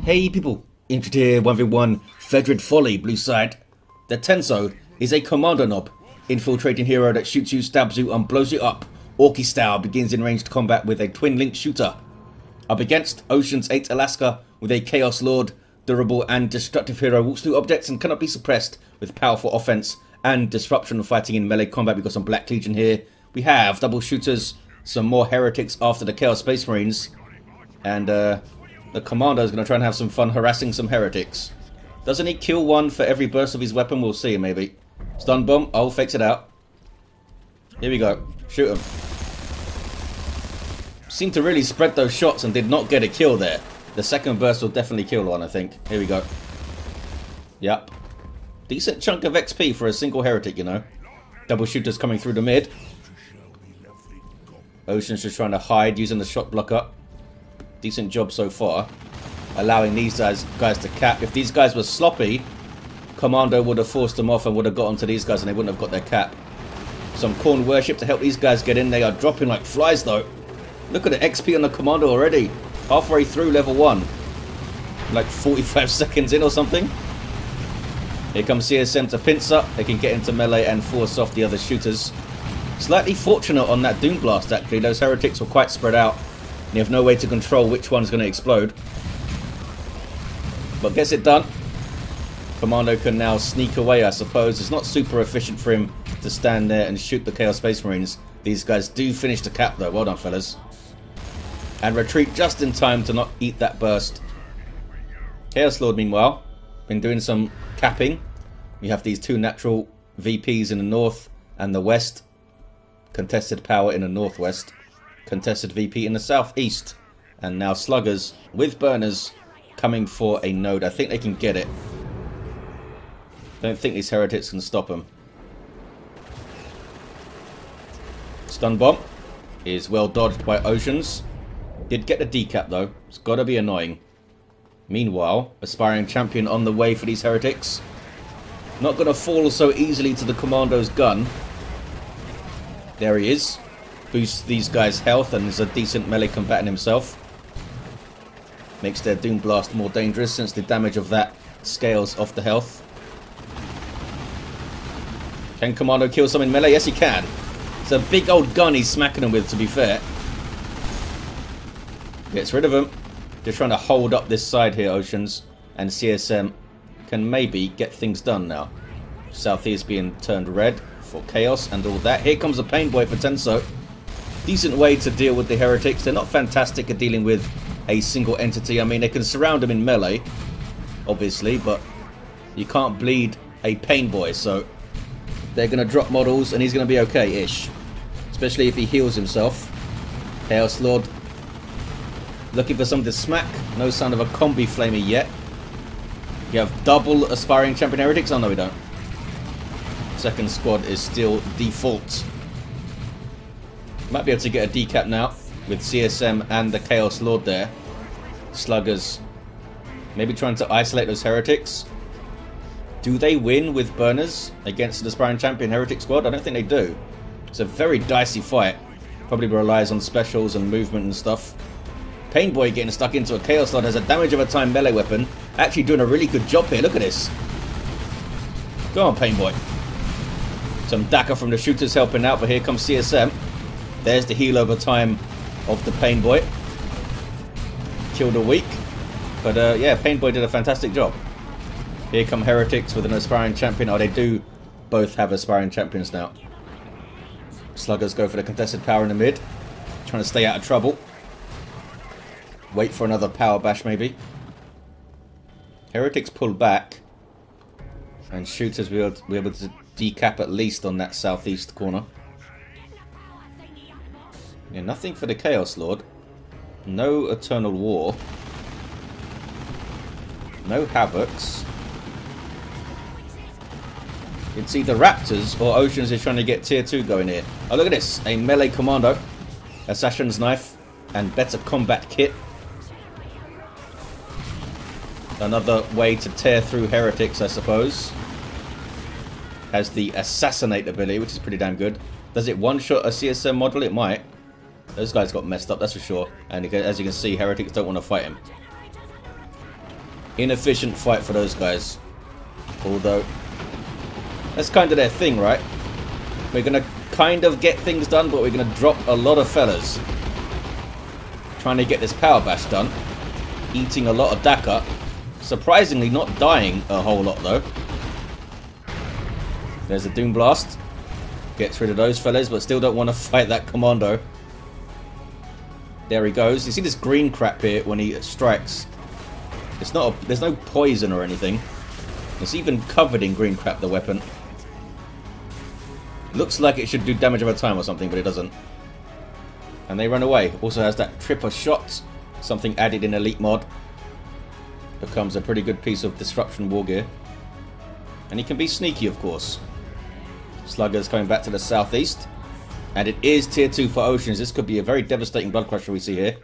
Hey people, Injured here, 1v1, Fedrid Folly, blue side. The Tenso is a Kommando Nob, infiltrating hero that shoots you, stabs you and blows you up. Orky style, begins in ranged combat with a twin link shooter. Up against OceansAteAlaska with a Chaos Lord, durable and destructive hero, walks through objects and cannot be suppressed with powerful offense and disruption fighting in melee combat. We've got some Black Legion here. We have double shooters, some more heretics after the Chaos Space Marines, and the Commando is going to try and have some fun harassing some heretics. Doesn't he kill one for every burst of his weapon? We'll see, maybe. Stun bomb. Oh, fakes it out. Here we go. Shoot him. Seemed to really spread those shots and did not get a kill there. The second burst will definitely kill one, I think. Here we go. Yep. Decent chunk of XP for a single heretic, you know. Double shooters coming through the mid. Ocean's just trying to hide using the shot blocker. Decent job so far, allowing these guys to cap. If these guys were sloppy, Kommando would have forced them off and would have got onto these guys and they wouldn't have got their cap. Some Khorne worship to help these guys get in. They are dropping like flies though. Look at the XP on the Kommando already. Halfway through level 1. Like 45 seconds in or something. Here comes CSM to pinch up. They can get into melee and force off the other shooters. Slightly fortunate on that Doom Blast actually. Those heretics were quite spread out. You have no way to control which one's going to explode. But gets it done. Kommando can now sneak away, I suppose. It's not super efficient for him to stand there and shoot the Chaos Space Marines. These guys do finish the cap though. Well done, fellas. And retreat just in time to not eat that burst. Chaos Lord, meanwhile, been doing some capping. We have these two natural VPs in the north and the west. Contested power in the northwest. Contested VP in the southeast, and now sluggers with burners coming for a node. I think they can get it. Don't think these heretics can stop them. Stun bomb is well dodged by Oceans. Did get the decap though. It's got to be annoying. Meanwhile, aspiring champion on the way for these heretics. Not going to fall so easily to the Commando's gun. There he is. Boosts these guys' health and is a decent melee combatant himself. Makes their Doom Blast more dangerous since the damage of that scales off the health. Can Kommando kill some in melee? Yes, he can. It's a big old gun he's smacking them with, to be fair. Gets rid of him. Just trying to hold up this side here, Oceans. And CSM can maybe get things done now. Southeast being turned red for chaos and all that. Here comes a pain boy for Tenso. Decent way to deal with the heretics. They're not fantastic at dealing with a single entity. I mean, they can surround them in melee, obviously, but you can't bleed a pain boy, so they're going to drop models and he's going to be okay-ish. Especially if he heals himself. Chaos Lord looking for something to smack. No sign of a combi flamer yet. You have double aspiring champion heretics? Oh no, we don't. Second squad is still default. Might be able to get a decap now with CSM and the Chaos Lord there. Sluggers maybe trying to isolate those heretics. Do they win with burners against an aspiring champion heretic squad? I don't think they do. It's a very dicey fight. Probably relies on specials and movement and stuff. Painboy getting stuck into a Chaos Lord has a damage of a time melee weapon. Actually doing a really good job here. Look at this. Go on, Painboy. Some Daka from the shooters helping out, but here comes CSM. There's the heal over time of the Pain Boy. Killed a weak. But yeah, Pain Boy did a fantastic job. Here come heretics with an aspiring champion. Oh, they do both have aspiring champions now. Sluggers go for the contested power in the mid. Trying to stay out of trouble. Wait for another power bash maybe. Heretics pull back. And shooters will be able to decap at least on that southeast corner. Yeah, nothing for the Chaos Lord. No Eternal War. No Havocs. It's either Raptors or Oceans is trying to get tier 2 going here. Oh, look at this. A melee Commando. Assassin's Knife. And better combat kit. Another way to tear through heretics, I suppose. Has the Assassinate ability, which is pretty damn good. Does it one-shot a CSM model? It might. Those guys got messed up, that's for sure. And as you can see, heretics don't want to fight him. Inefficient fight for those guys. Although, that's kind of their thing, right? We're going to kind of get things done, but we're going to drop a lot of fellas. Trying to get this power bash done. Eating a lot of Daka. Surprisingly not dying a whole lot though. There's a Doom Blast. Gets rid of those fellas, but still don't want to fight that Commando. There he goes. You see this green crap here when he strikes. It's not there's no poison or anything. It's even covered in green crap, the weapon. Looks like it should do damage over time or something, but it doesn't. And they run away. Also has that tripper shot. Something added in Elite mod. Becomes a pretty good piece of disruption war gear. And he can be sneaky, of course. Sluggers coming back to the southeast. And it is tier 2 for Oceans. This could be a very devastating Blood Crusher we see here.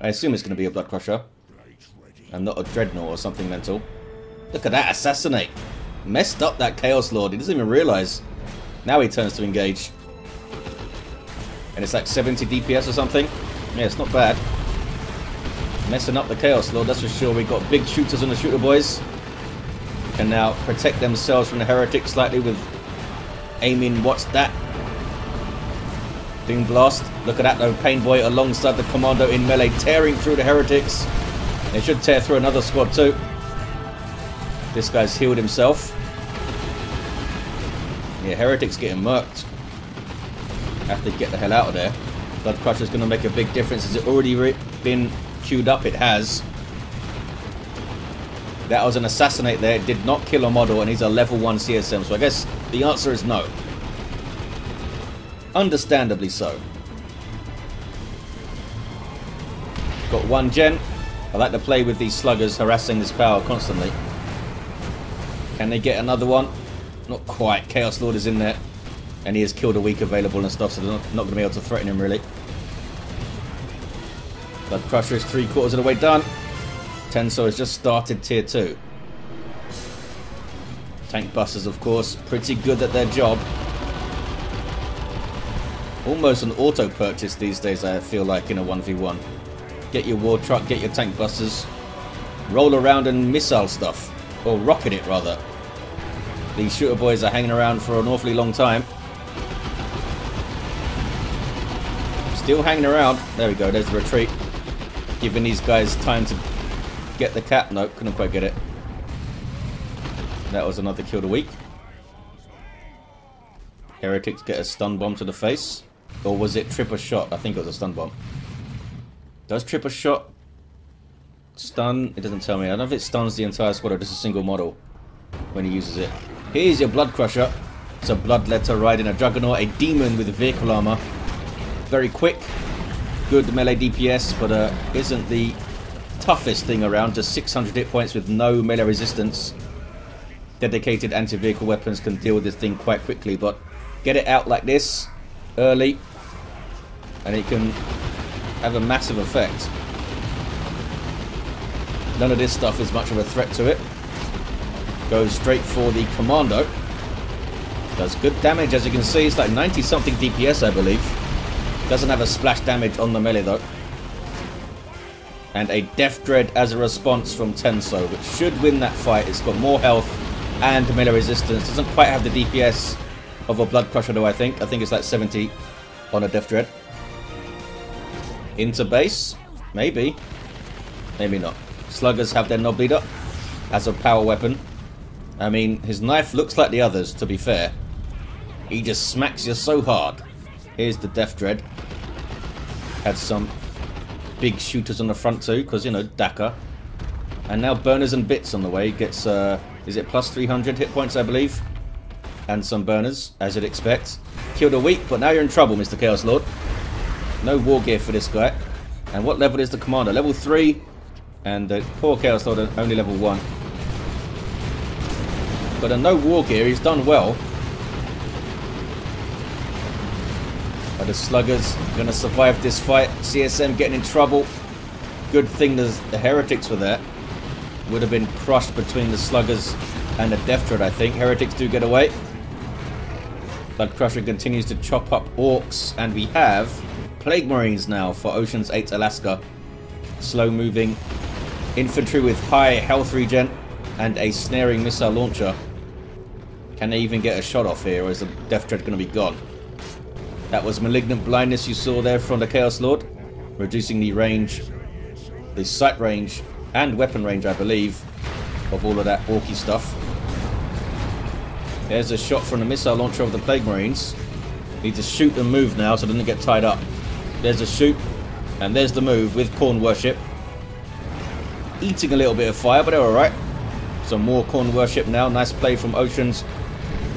I assume it's going to be a Blood Crusher. And not a Dreadnought or something mental. Look at that, Assassinate. Messed up that Chaos Lord. He doesn't even realise. Now he turns to engage. And it's like 70 DPS or something. Yeah, it's not bad. Messing up the Chaos Lord, that's for sure. We've got big shooters on the shooter boys. Can now protect themselves from the heretics slightly with aiming. What's that? Doom Blast. Look at that though. Pain Boy alongside the Commando in melee, tearing through the heretics. They should tear through another squad too. This guy's healed himself. Yeah, heretics getting murked. Have to get the hell out of there. Blood Crusher's going to make a big difference. Has it already been queued up? It has. That was an Assassinate there. It did not kill a model, and he's a level 1 CSM. So I guess the answer is no. Understandably so. Got one gen. I like to play with these sluggers harassing this power constantly. Can they get another one? Not quite. Chaos Lord is in there. And he has killed a weak available and stuff, so they're not going to be able to threaten him really. Blood Crusher is 3/4 of the way done. Tenso has just started tier 2. Tank Busters, of course, pretty good at their job. Almost an auto purchase these days, I feel like, in a 1v1. Get your War Truck, get your Tank Busters. Roll around and missile stuff. Or rocket it, rather. These shooter boys are hanging around for an awfully long time. Still hanging around. There we go, there's the retreat. Giving these guys time to get the cap. Nope, couldn't quite get it. That was another kill of the week. Heretics get a stun bomb to the face. Or was it tripper shot? I think it was a stun bomb. Does tripper shot stun? It doesn't tell me. I don't know if it stuns the entire squad or just a single model when he uses it. Here's your Blood Crusher. It's a Bloodletter riding a Juggernaut, a demon with vehicle armor. Very quick. Good melee DPS, but isn't the toughest thing around. Just 600 hit points with no melee resistance. Dedicated anti-vehicle weapons can deal with this thing quite quickly, but get it out like this early and it can have a massive effect. None of this stuff is much of a threat to it. Goes straight for the Commando. Does good damage, as you can see. It's like 90 something DPS, I believe. Doesn't have a splash damage on the melee though. And a Death Dread as a response from Tenso, which should win that fight. It's got more health and melee resistance. Doesn't quite have the DPS of a Blood Crusher though, I think. I think it's like 70 on a Death Dread. Into base? Maybe. Maybe not. Sluggers have their Nob leader as a power weapon. I mean, his knife looks like the others, to be fair. He just smacks you so hard. Here's the Death Dread. Had some big shooters on the front too, because, you know, Daka. And now Burners and Bits on the way. Gets, is it plus 300 hit points, I believe? And some Burners, as you'd expect. Killed a weak, but now you're in trouble, Mr. Chaos Lord. No war gear for this guy. And what level is the Commander? Level 3. And the poor Chaos Lord only level 1. But no war gear, he's done well. Are the Sluggers going to survive this fight? CSM getting in trouble. Good thing the Heretics were there. Would have been crushed between the Sluggers and the Death Dread, I think. Heretics do get away. Blood Crusher continues to chop up Orks. And we have Plague Marines now for OceansAteAlaska. Slow moving infantry with high health regen and a snaring missile launcher. Can they even get a shot off here, or is the Death Dread going to be gone? That was malignant blindness you saw there from the Chaos Lord, reducing the range, the sight range and weapon range, I believe, of all of that orky stuff. There's a shot from the missile launcher of the Plague Marines. Need to shoot and move now so it doesn't get tied up. There's a shoot, and there's the move with Khorne Worship. Eating a little bit of fire, but they're alright. Some more Khorne Worship now. Nice play from Oceans.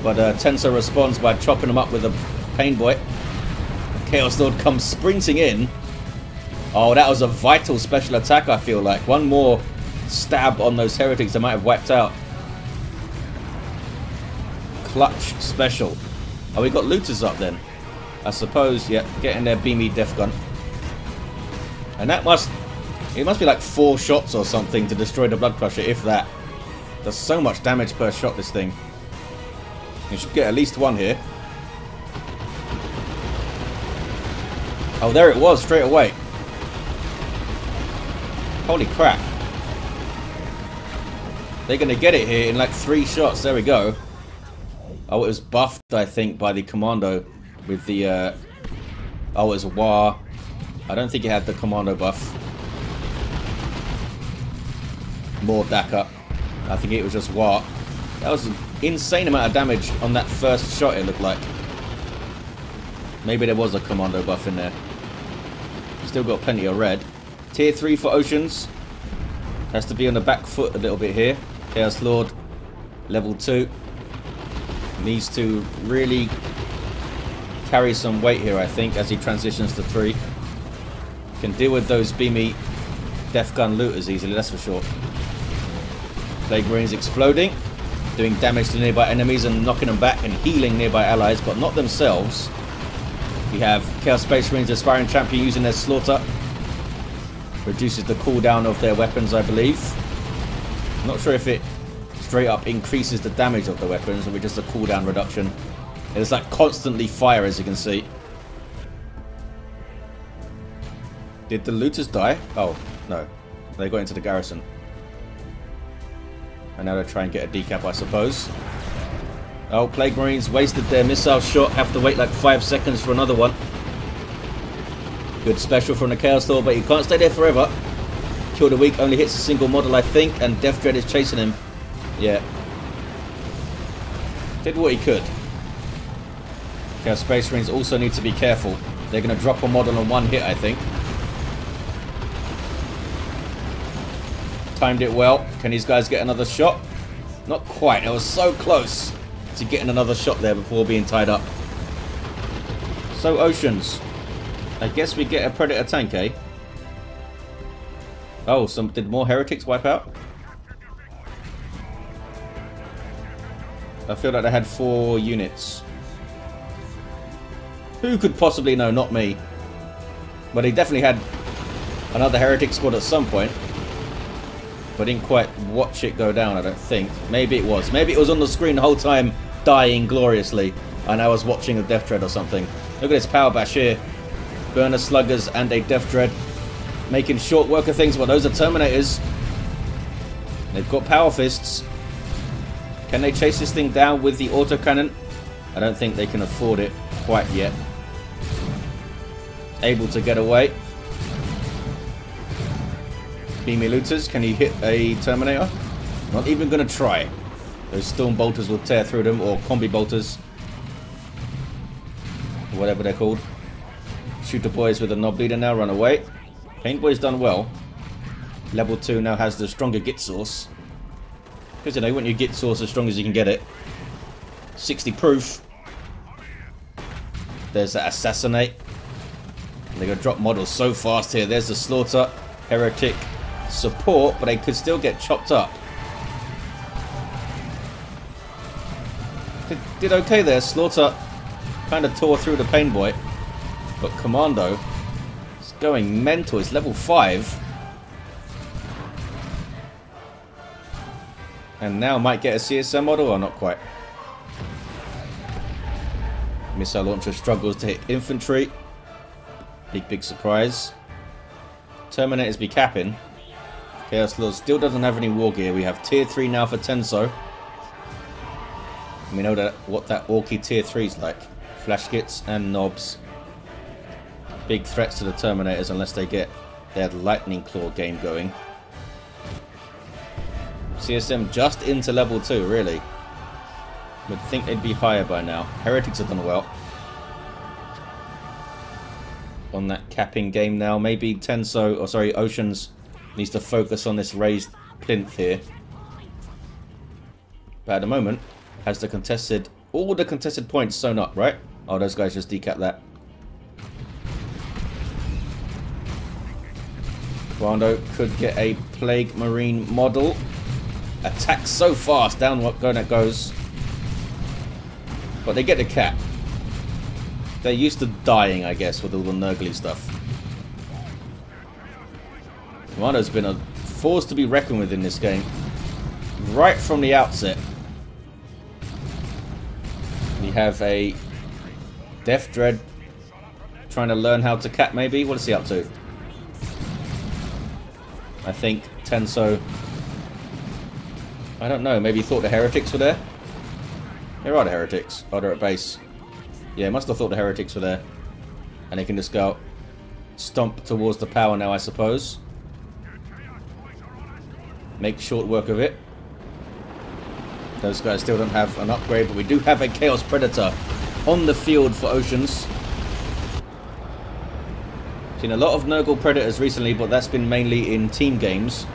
But Tenso responds by chopping them up with a Pain Boy. Chaos Lord comes sprinting in. Oh, that was a vital special attack, I feel like. One more stab on those heretics they might have wiped out. Clutch special. Oh, we got looters up then. I suppose, yeah, getting their beamy death gun. And that must be like 4 shots or something to destroy the Blood Crusher, if that. Does so much damage per shot, this thing. You should get at least 1 here. Oh, there it was, straight away. Holy crap. They're going to get it here in like 3 shots. There we go. Oh, it was buffed, I think, by the Commando with the... oh, it was War. I don't think it had the Commando buff. More Daka. I think it was just War. That was an insane amount of damage on that first shot, it looked like. Maybe there was a Commando buff in there. Still got plenty of red. Tier 3 for Oceans. Has to be on the back foot a little bit here. Chaos Lord, level 2. Needs to really carry some weight here, I think, as he transitions to 3. Can deal with those beamy Death Gun looters easily, that's for sure. Plague Marines exploding, doing damage to nearby enemies and knocking them back and healing nearby allies, but not themselves. We have Chaos Space Marines Aspiring Champion using their Slaughter. Reduces the cooldown of their weapons, I believe. I'm not sure if it straight up increases the damage of the weapons, or just a cooldown reduction. It's like constantly fire, as you can see. Did the looters die? Oh, no. They got into the garrison. And now they're trying to get a decap, I suppose. Oh, Plague Marines wasted their missile shot. Have to wait like 5 seconds for another one. Good special from the Chaos Lord, but he can't stay there forever. Kill the Weak only hits a single model, I think, and Death Dread is chasing him. Yeah. Did what he could. Chaos Space Marines also need to be careful. They're going to drop a model on 1 hit, I think. Timed it well. Can these guys get another shot? Not quite. It was so close to getting another shot there before being tied up. So, Oceans. I guess we get a Predator tank, eh? Oh, did more heretics wipe out? I feel like they had 4 units. Who could possibly know? Not me. But they definitely had another heretic squad at some point. But didn't quite watch it go down, I don't think. Maybe it was. Maybe it was on the screen the whole time, dying gloriously. And I was watching a Death Dread or something. Look at this power bash here. Burner Sluggers and a Death Dread. Making short work of things, but those are Terminators. They've got Power Fists. Can they chase this thing down with the autocannon? I don't think they can afford it quite yet. Able to get away. Beamy Looters, can he hit a Terminator? Not even going to try. Those Storm Bolters will tear through them, or Combi Bolters. Whatever they're called. Shooter Boys with a Nob Leader now, run away. Paint Boy's done well. Level 2 now has the stronger Git Source. Because, you know, you want your Git Source as strong as you can get it. 60 proof. There's that Assassinate. And they're going to drop models so fast here. There's the Slaughter. Heretic. Support, but they could still get chopped up. Did okay there. Slaughter kind of tore through the Pain Boy. But Commando is going mental. It's level 5. And now might get a CSM model, or not quite. Missile launcher struggles to hit infantry. Big surprise. Terminators be capping. Chaos Lord still doesn't have any war gear. We have tier 3 now for Tenso. And we know that what that Orky tier 3 is like. Flash kits and Nobs. Big threats to the Terminators unless they get their Lightning Claw game going. CSM just into level 2, really. Would think they'd be higher by now. Heretics have done well on that capping game now. Maybe Tenso, or sorry, Oceans needs to focus on this raised plinth here. But at the moment, has the contested, all the contested points sewn up, right? Oh, those guys just decap that. Kommando could get a Plague Marine model. Attacks so fast, down what going it goes. But they get the cap. They're used to dying, I guess, with all the Nurgly stuff. Kommando's been a force to be reckoned with in this game. Right from the outset. We have a Death Dread trying to learn how to cap, maybe? What is he up to? I think Tenso... I don't know, maybe he thought the Heretics were there? Where are the Heretics? Oh, they're at base. Yeah, must have thought the Heretics were there. And they can just go stomp towards the power now, I suppose. Make short work of it. Those guys still don't have an upgrade, but we do have a Chaos Predator on the field for Oceans. Seen a lot of Nurgle Predators recently, but that's been mainly in team games.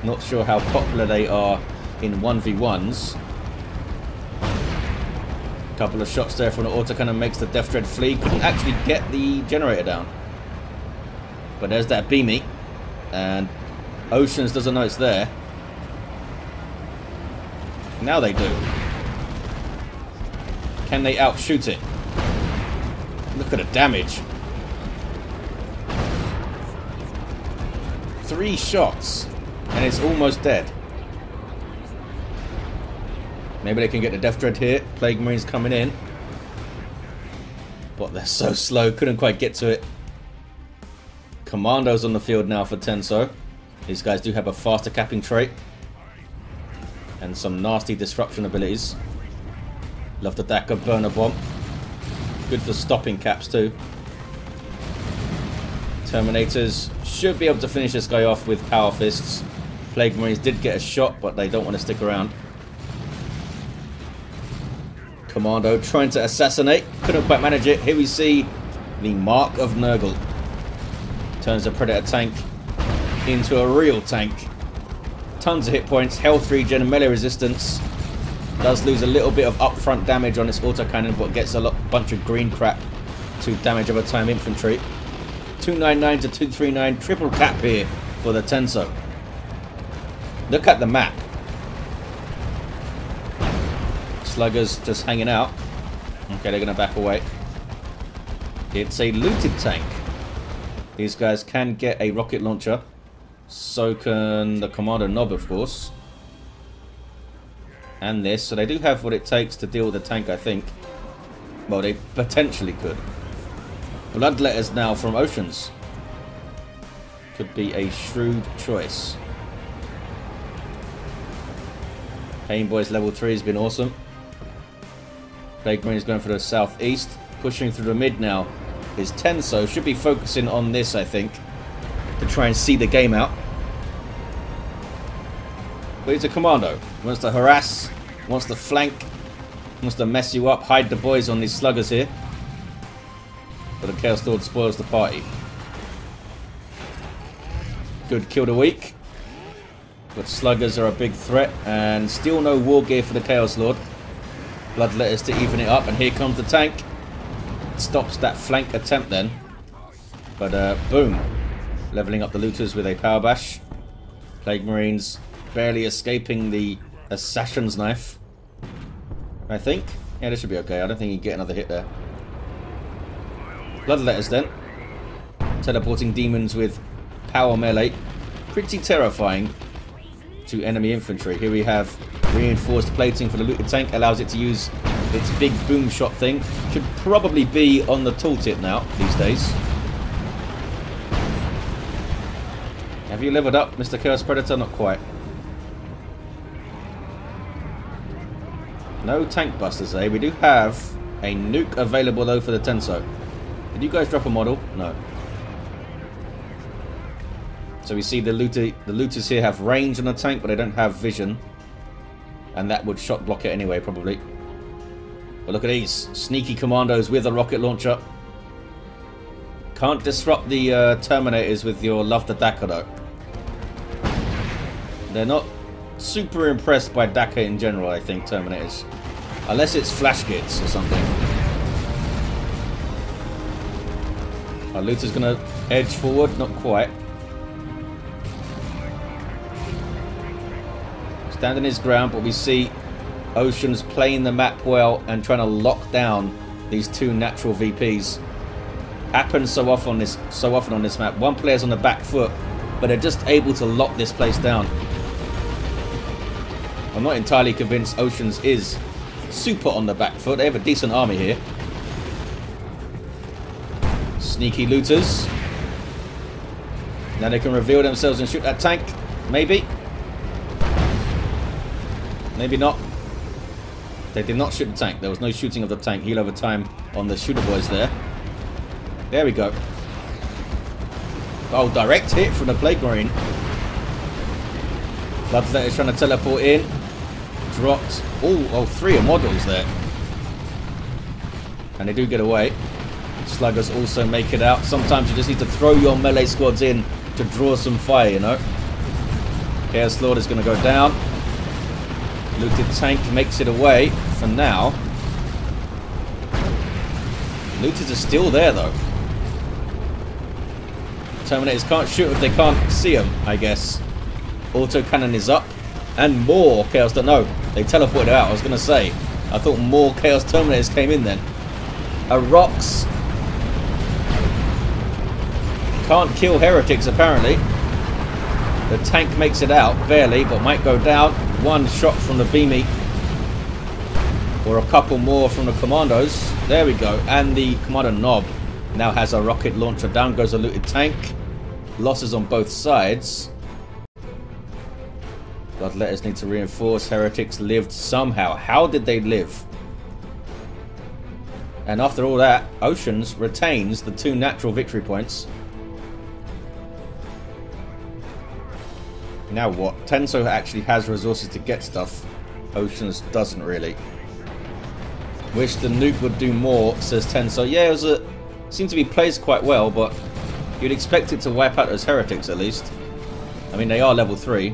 Not sure how popular they are in 1v1s. Couple of shots there from the autocannon makes the Death Dread flee. Couldn't actually get the generator down. But there's that beamy. And Oceans doesn't know it's there. Now they do. Can they outshoot it? Look at the damage. 3 shots. And it's almost dead. Maybe they can get the Death Dread here. Plague Marines coming in. But they're so slow. Couldn't quite get to it. Kommando's on the field now for Tenso. These guys do have a faster capping trait. And some nasty disruption abilities. Love the Daka Burner Bomb. Good for stopping caps too. Terminators should be able to finish this guy off with Power Fists. Plague Marines did get a shot, but they don't want to stick around. Kommando trying to assassinate. Couldn't quite manage it. Here we see the Mark of Nurgle. Turns the Predator tank into a real tank. Tons of hit points, health regen, melee resistance. Does lose a little bit of upfront damage on its autocannon, but gets a bunch of green crap to damage over time infantry. 299 to 239, triple cap here for the Tenso. Look at the map. Sluggers just hanging out. Okay, they're going to back away. It's a looted tank. These guys can get a rocket launcher. So can the Kommando Nob, of course. And this. So they do have what it takes to deal with the tank, I think. Well, they potentially could. Bloodletters now from Oceans. Could be a shrewd choice. Pain Boys level 3 has been awesome. Plague Marine is going for the southeast. Pushing through the mid now is Tenso. Should be focusing on this, I think, to try and see the game out. But he's a Kommando. He wants to harass, wants to flank, wants to mess you up, hide the boys on these sluggers here. But the Chaos Lord spoils the party. Good kill the week. But sluggers are a big threat, and still no war gear for the Chaos Lord. Bloodletters to even it up, and here comes the tank. Stops that flank attempt then. But boom. Leveling up the looters with a power bash. Plague Marines barely escaping the Assassin's Knife, I think. Yeah, this should be okay. I don't think he can get another hit there. Bloodletters then. Teleporting demons with power melee. Pretty terrifying to enemy infantry. Here we have reinforced plating for the looted tank. Allows it to use its big boom shot thing. Should probably be on the tooltip now these days. Have you leveled up, Mr. Chaos Predator? Not quite. No tank busters, eh? We do have a nuke available though for the Tenso. Did you guys drop a model? No. So we see the looters here have range on the tank, but they don't have vision. And that would shot block it anyway, probably. But look at these sneaky commandos with a rocket launcher. Can't disrupt the Terminators with your loved Daka though. They're not super impressed by Daka in general, I think, Terminators. Unless it's flash gits or something. Our looter's gonna edge forward, not quite. Standing his ground, but we see Oceans playing the map well and trying to lock down these two natural VPs. Happens so often on this map. One player's on the back foot, but they're just able to lock this place down. I'm not entirely convinced Oceans is super on the back foot. They have a decent army here. Sneaky looters. Now they can reveal themselves and shoot that tank. Maybe. Maybe not. They did not shoot the tank. There was no shooting of the tank. Heal over time on the shooter boys there. There we go. Oh, direct hit from the Plague Marine. Bloodlet is trying to teleport in. Dropped. Oh, 3 models there. And they do get away. Sluggers also make it out. Sometimes you just need to throw your melee squads in to draw some fire, you know. Chaos Lord is going to go down. Looted tank makes it away for now. Looters are still there though. Terminators can't shoot if they can't see them, I guess. Autocannon is up. And more Chaos... No, they teleported out, I was going to say. I thought more Chaos Terminators came in then. Orks can't kill heretics apparently. The tank makes it out, barely, but might go down. One shot from the Beamy. Or a couple more from the Commandos. There we go. And the Kommando Nob now has a rocket launcher. Down goes a looted tank. Losses on both sides. Bloodletters need to reinforce. Heretics lived somehow. How did they live? And after all that, Oceans retains the 2 natural victory points. Now what? Tenso actually has resources to get stuff. Oceans doesn't really. Wish the nuke would do more, says Tenso. Yeah, it seemed to be placed quite well, but you'd expect it to wipe out those heretics at least. I mean, they are level 3,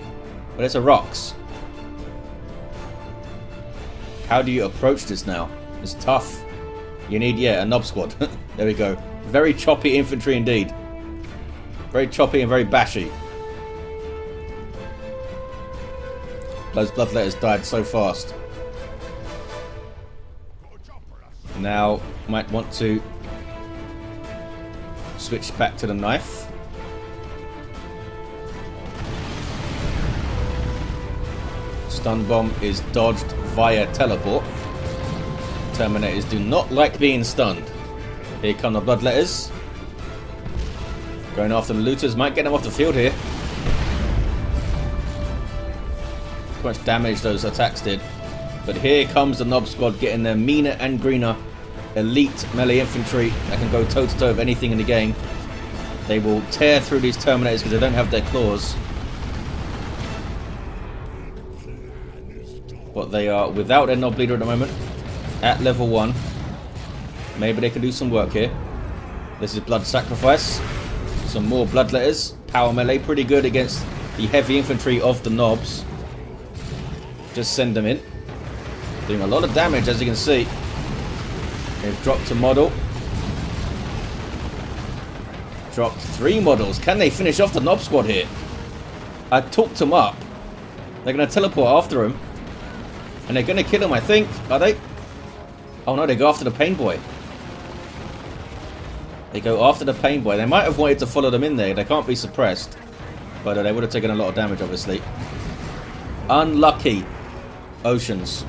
but it's a rocks. How do you approach this now? It's tough. You need, yeah, a Nob squad. There we go. Very choppy infantry indeed. Very choppy and very bashy. Those bloodletters died so fast. Now, might want to switch back to the knife. Stun bomb is dodged via teleport. Terminators do not like being stunned. Here come the bloodletters. Going after the looters. Might get them off the field here. Much damage those attacks did, but here comes the Nob squad getting their meaner and greener elite melee infantry that can go toe to toe with anything in the game. They will tear through these Terminators because they don't have their claws, but they are without their Nob leader at the moment at level 1. Maybe they can do some work here. This is blood sacrifice. Some more bloodletters. Power melee pretty good against the heavy infantry of the Nobs. Just send them in. Doing a lot of damage, as you can see. They've dropped a model. Dropped 3 models. Can they finish off the Nob squad here? I talked them up. They're going to teleport after him. And they're going to kill him, I think. Are they? Oh no, they go after the Pain Boy. They go after the Pain Boy. They might have wanted to follow them in there. They can't be suppressed. But they would have taken a lot of damage, obviously. Unlucky. Oceans.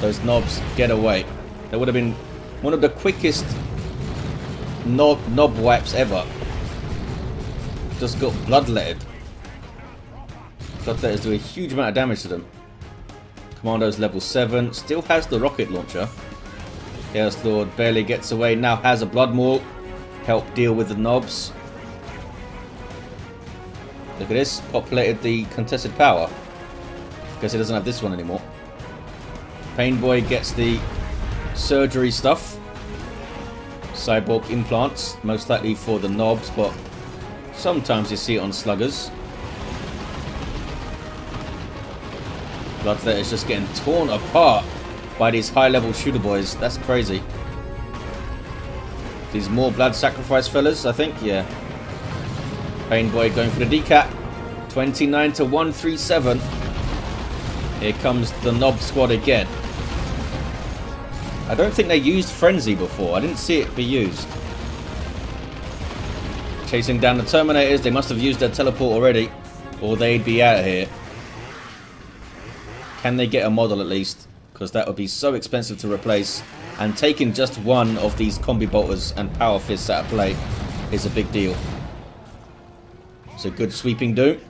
Those Nobs get away. That would have been one of the quickest Nob wipes ever. just got bloodletted. Bloodletters do a huge amount of damage to them. Commando's level 7. Still has the rocket launcher. Chaos Lord barely gets away. Now has a blood maul. Help deal with the nobs. Look at this. Populated the contested power. Guess he doesn't have this one anymore. Pain Boy gets the surgery stuff. Cyborg implants. Most likely for the nobs, but sometimes you see it on sluggers. Bloodlet is just getting torn apart by these high-level shooter boys. That's crazy. These more blood sacrifice fellas, I think. Yeah. Pain Boy going for the decap. 29 to 137. Here comes the Nob squad again. I don't think they used Frenzy before. I didn't see it be used. Chasing down the Terminators. They must have used their teleport already, or they'd be out of here. Can they get a model at least? Because that would be so expensive to replace. And taking just one of these combi bolters and power fists out of play is a big deal. It's a good sweeping doom.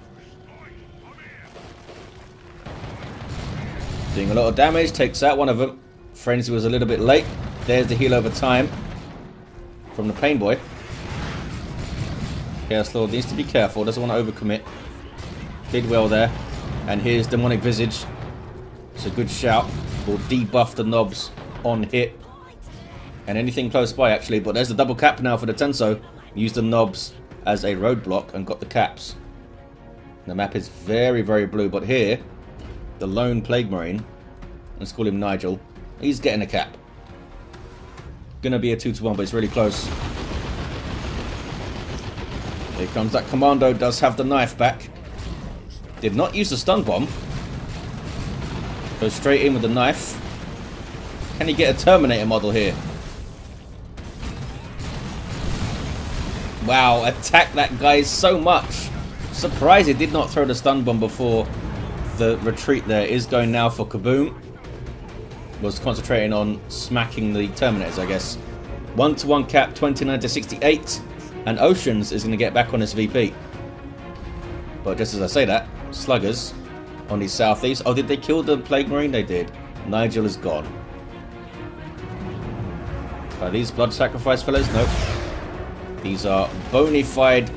Doing a lot of damage. Takes out one of them. Frenzy was a little bit late. There's the heal over time from the Pain Boy. Chaos Lord needs to be careful. Doesn't want to overcommit. Did well there. And here's Demonic Visage. It's a good shout. Will debuff the nobs on hit. And anything close by actually. But there's the double cap now for the Tenso. Used the nobs as a roadblock and got the caps. The map is very, very blue. But here, the lone Plague Marine, let's call him Nigel, he's getting a cap. Gonna be a 2-to-1, but it's really close. Here comes that Commando. Does have the knife back. Did not use the stun bomb. Goes straight in with the knife. Can he get a Terminator model here? Wow, attack that guy so much. Surprised he did not throw the stun bomb before the retreat there. Is going now for Kaboom. Was concentrating on smacking the Terminators, I guess. 1-to-1 cap, 29 to 68. And Oceans is going to get back on his VP. But just as I say that, sluggers on the southeast. Oh, did they kill the Plague Marine? They did. Nigel is gone. Are these blood sacrifice fellas? Nope. These are bona fide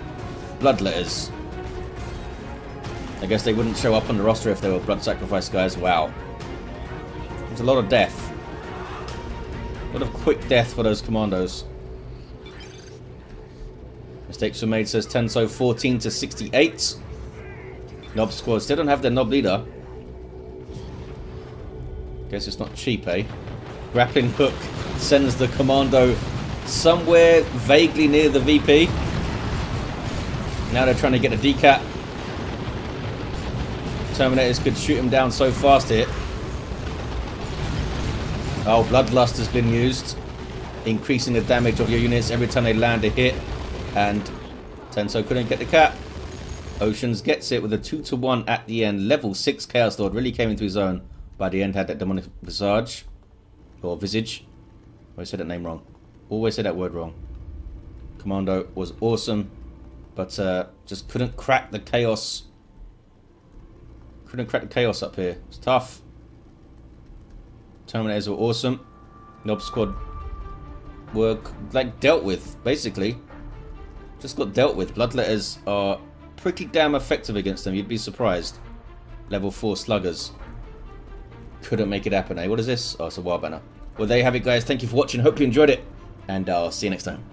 bloodletters. I guess they wouldn't show up on the roster if they were blood sacrifice guys. Wow. There's a lot of death. A lot of quick death for those commandos. Mistakes were made, says Tenso. 14 to 68. Nob squad still don't have their Nob leader. Guess it's not cheap, eh? Grappling hook sends the commando somewhere vaguely near the VP. Now they're trying to get a decap. Terminators could shoot him down so fast here. Oh, Bloodlust has been used, increasing the damage of your units every time they land a hit. And Tenso couldn't get the cap. Oceans gets it with a 2-to-1 at the end. Level 6 Chaos Lord really came into his own. By the end had that demonic visage. Or visage. Always said that name wrong. Always said that word wrong. Commando was awesome. But just couldn't crack the chaos. Couldn't crack the chaos up here. It's tough. Terminators were awesome. Nob squad were like dealt with, basically. Just got dealt with. Bloodletters are pretty damn effective against them. You'd be surprised. Level 4 sluggers. Couldn't make it happen, eh? What is this? Oh, it's a wild banner. Well, there you have it, guys. Thank you for watching. Hope you enjoyed it. And I'll see you next time.